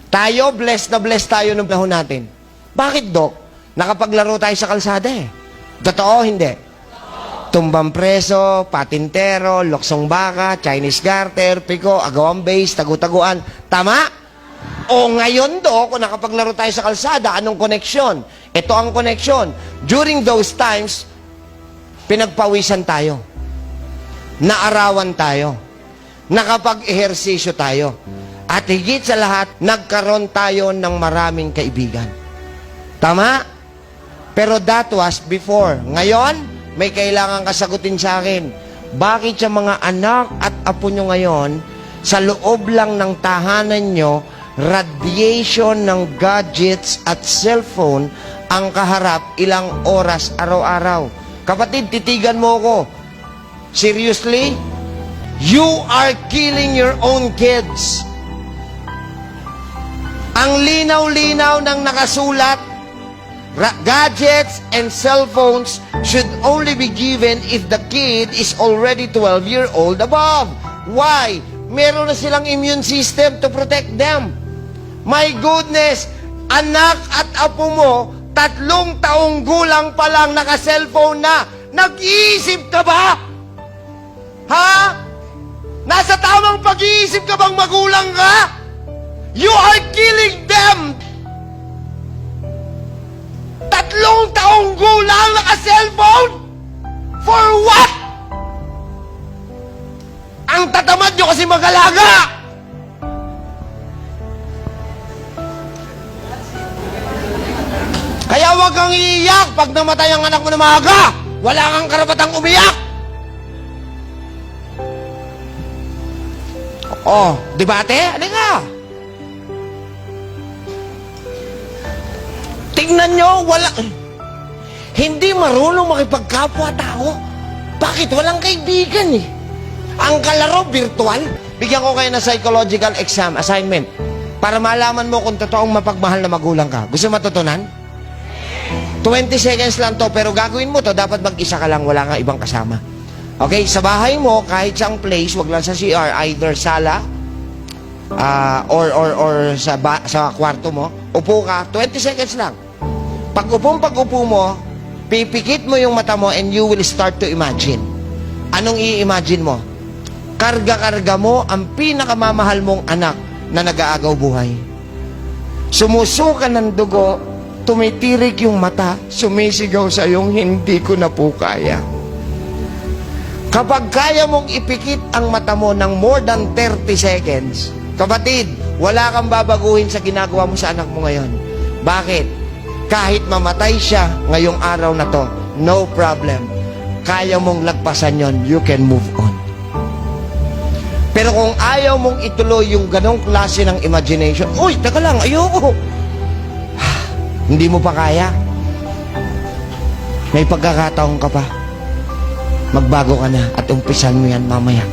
Tayo, blessed na blessed tayo nung panahon natin. Bakit, Dok? Nakapaglaro tayo sa kalsada eh. Totoo, hindi? Tumbang preso, patintero, loksong baka, Chinese garter, piko, agawang base, tagu-taguan. Tama? O ngayon, Dok, kung nakapaglaro tayo sa kalsada, anong koneksyon? Ito ang koneksyon. During those times, pinagpawisan tayo. Naarawan tayo. Nakapag-ehersisyo tayo. At higit sa lahat, nagkaroon tayo ng maraming kaibigan. Tama? Pero that was before. Ngayon, may kailangan kasagutin sa akin. Bakit sa mga anak at apo nyo ngayon, sa loob lang ng tahanan nyo, radiation ng gadgets at cellphone ang kaharap ilang oras araw-araw? Kapatid, titigan mo ko. Seriously? You are killing your own kids. Ang linaw-linaw ng nakasulat, gadgets and cell phones should only be given if the kid is already 12 years old above. Why? Meron na silang immune system to protect them. My goodness, anak at apo mo, 3 taong gulang pa lang naka-cellphone na. Nag-iisip ka ba? Ha? Nasa tamang pag-iisip ka bang magulang ka? You are killing them! 3 taong gulang naka-cellphone? For what? Ang tatamad nyo kasi mag-alaga! Kaya huwag kang iiyak pag namatay ang anak mo na maaga. Wala kang karapatang umiyak. Oh, debate? Ano nga? Tingnan nyo, wala... Hindi marunong makipagkapwa-tao. Bakit? Walang kaibigan eh. Ang kalaro, virtual. Bigyan ko kayo ng psychological exam assignment para malaman mo kung totoong mapagmahal na magulang ka. Gusto matutunan? 20 seconds lang to, pero gagawin mo to, dapat mag-isa ka lang, wala kang ibang kasama. Okay? Sa bahay mo, kahit saang place, wag lang sa CR, either sala, or sa kwarto mo, upo ka, 20 seconds lang. Pag-upo mo, pipikit mo yung mata mo and you will start to imagine. Anong i-imagine mo? Karga-karga mo ang pinakamamahal mong anak na nag-aagaw buhay. Sumusuka ng dugo, tumitirik yung mata, sumisigaw sa iyong hindi ko na po kaya. Kapag kaya mong ipikit ang mata mo ng more than 30 seconds, kapatid, wala kang babaguhin sa ginagawa mo sa anak mo ngayon. Bakit? Kahit mamatay siya ngayong araw na to, no problem. Kaya mong lagpasan yon, you can move on. Pero kung ayaw mong ituloy yung ganong klase ng imagination, uy, teka lang, ayoko. Hindi mo pa kaya. May pagkakataon ka pa. Magbago ka na at umpisan mo yan mamaya.